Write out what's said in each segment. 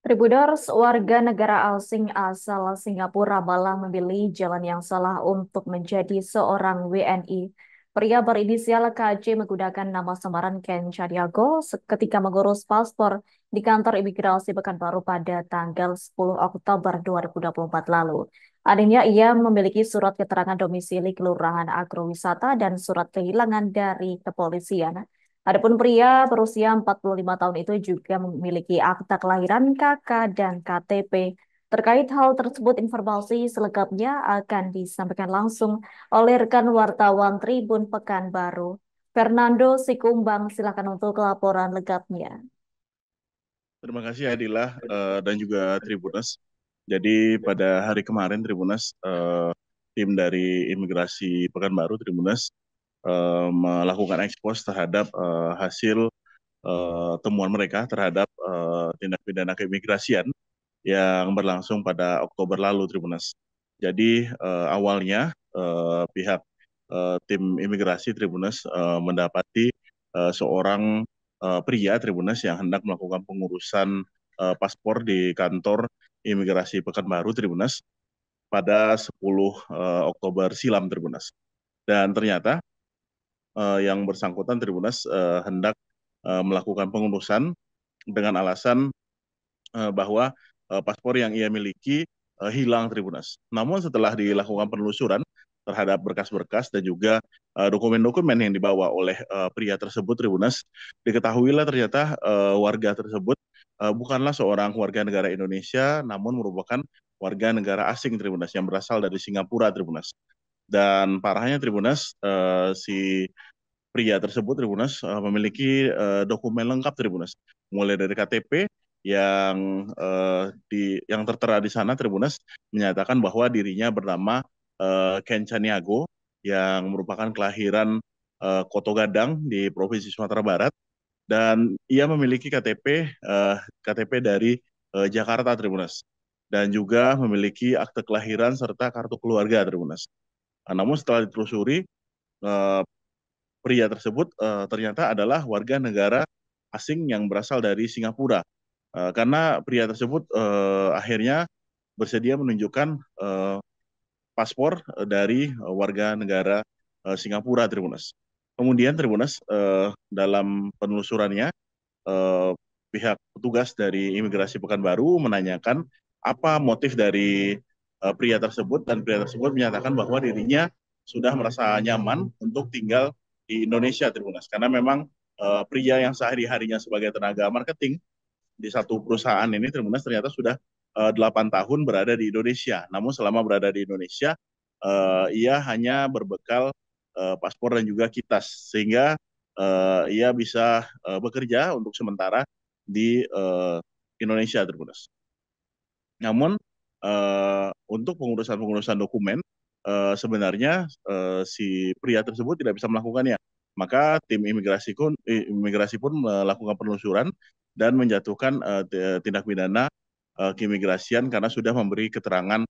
Tribuners, warga negara asing asal Singapura malah memilih jalan yang salah untuk menjadi seorang WNI. Pria berinisial KJ menggunakan nama samaran Ken Chadiago ketika mengurus paspor di kantor imigrasi Pekanbaru pada tanggal 10 Oktober 2024 lalu. Adanya ia memiliki surat keterangan domisili Kelurahan Agrowisata dan surat kehilangan dari kepolisian. Adapun pria berusia 45 tahun itu juga memiliki akta kelahiran KK dan KTP. Terkait hal tersebut, informasi selengkapnya akan disampaikan langsung oleh rekan wartawan Tribun Pekanbaru. Fernando Sikumbang, silakan untuk laporan lengkapnya. Terima kasih Adila dan juga Tribuners. Jadi pada hari kemarin Tribuners, tim dari Imigrasi Pekanbaru Tribuners melakukan ekspos terhadap hasil temuan mereka terhadap tindak pidana keimigrasian yang berlangsung pada Oktober lalu Tribuners. Jadi awalnya pihak tim imigrasi Tribuners mendapati seorang pria Tribuners yang hendak melakukan pengurusan paspor di kantor imigrasi Pekanbaru Tribuners pada 10 Oktober silam Tribuners. Dan ternyata yang bersangkutan Tribuners hendak melakukan pengurusan dengan alasan bahwa paspor yang ia miliki hilang Tribuners. Namun setelah dilakukan penelusuran terhadap berkas-berkas dan juga dokumen-dokumen yang dibawa oleh pria tersebut Tribuners, diketahuilah ternyata warga tersebut bukanlah seorang warga negara Indonesia, namun merupakan warga negara asing Tribuners yang berasal dari Singapura Tribuners. Dan parahnya Tribuners, si pria tersebut Tribuners memiliki dokumen lengkap Tribuners, mulai dari KTP yang tertera di sana Tribuners menyatakan bahwa dirinya bernama Ken Chaniago yang merupakan kelahiran Koto Gadang di Provinsi Sumatera Barat, dan ia memiliki KTP dari Jakarta Tribuners, dan juga memiliki akte kelahiran serta kartu keluarga Tribuners. Namun setelah ditelusuri, eh, pria tersebut ternyata adalah warga negara asing yang berasal dari Singapura. Karena pria tersebut akhirnya bersedia menunjukkan paspor dari warga negara Singapura Tribuners. Kemudian Tribuners dalam penelusurannya, eh, pihak petugas dari Imigrasi Pekanbaru menanyakan apa motif dari pria tersebut, dan pria tersebut menyatakan bahwa dirinya sudah merasa nyaman untuk tinggal di Indonesia Tribuners, karena memang pria yang sehari-harinya sebagai tenaga marketing di satu perusahaan ini Tribuners ternyata sudah 8 tahun berada di Indonesia. Namun selama berada di Indonesia, ia hanya berbekal paspor dan juga kitas, sehingga ia bisa bekerja untuk sementara di Indonesia Tribuners. Namun untuk pengurusan-pengurusan dokumen sebenarnya si pria tersebut tidak bisa melakukannya. Maka tim imigrasi pun melakukan penelusuran dan menjatuhkan tindak pidana keimigrasian karena sudah memberi keterangan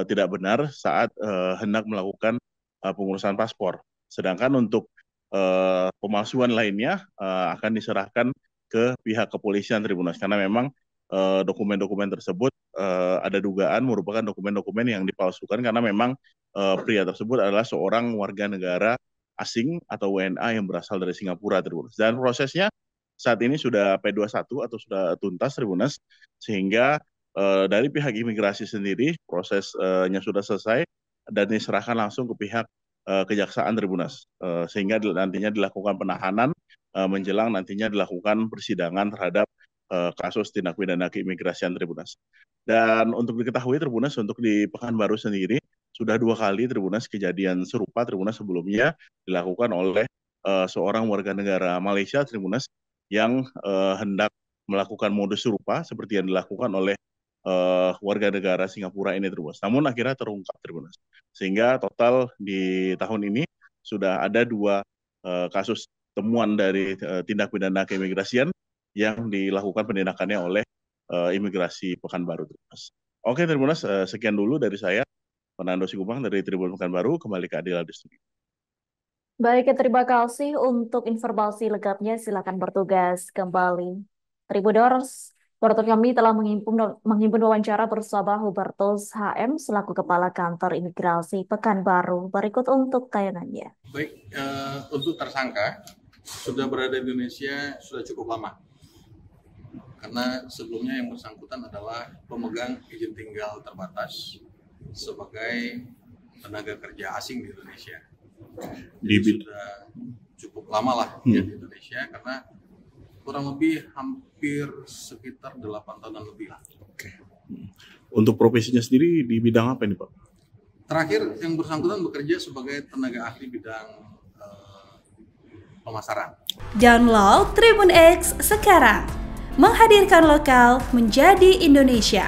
tidak benar saat hendak melakukan pengurusan paspor. Sedangkan untuk pemalsuan lainnya akan diserahkan ke pihak kepolisian Tribunals, karena memang dokumen-dokumen tersebut ada dugaan merupakan dokumen-dokumen yang dipalsukan, karena memang pria tersebut adalah seorang warga negara asing atau WNA yang berasal dari Singapura Tribunals. Dan prosesnya saat ini sudah P21 atau sudah tuntas Tribunals, sehingga dari pihak imigrasi sendiri prosesnya sudah selesai dan diserahkan langsung ke pihak Kejaksaan Tribunals, sehingga nantinya dilakukan penahanan menjelang nantinya dilakukan persidangan terhadap kasus tindak pidana keimigrasian Tribunals. Dan untuk diketahui Tribunals, untuk di Pekanbaru sendiri sudah 2 kali Tribunals kejadian serupa Tribunals sebelumnya dilakukan oleh seorang warga negara Malaysia Tribunals yang hendak melakukan modus serupa seperti yang dilakukan oleh warga negara Singapura ini Tribunals. Namun akhirnya terungkap Tribunals. Sehingga total di tahun ini sudah ada 2 kasus temuan dari tindak pidana keimigrasian yang dilakukan penindakannya oleh Imigrasi Pekanbaru Tribunals. Oke Tribunals, sekian dulu dari saya, Fernando Sigupang dari Tribun Pekanbaru, kembali ke Adila di studio. Baik, terima kasih untuk informasi lengkapnya. Silakan bertugas kembali. Tribuners, Wartawan kami telah menghimpun wawancara bersama Hubertus HM selaku Kepala Kantor Imigrasi Pekanbaru. Berikut untuk tayangannya. Baik, untuk tersangka sudah berada di Indonesia sudah cukup lama. Karena sebelumnya yang bersangkutan adalah pemegang izin tinggal terbatas sebagai tenaga kerja asing di Indonesia. Jadi sudah cukup lama lah ya di Indonesia, karena kurang lebih hampir sekitar 8 tahunan lebih lah. Oke. Untuk profesinya sendiri di bidang apa ini, Pak? Terakhir yang bersangkutan bekerja sebagai tenaga ahli bidang pemasaran. Download Tribun X sekarang, menghadirkan lokal menjadi Indonesia.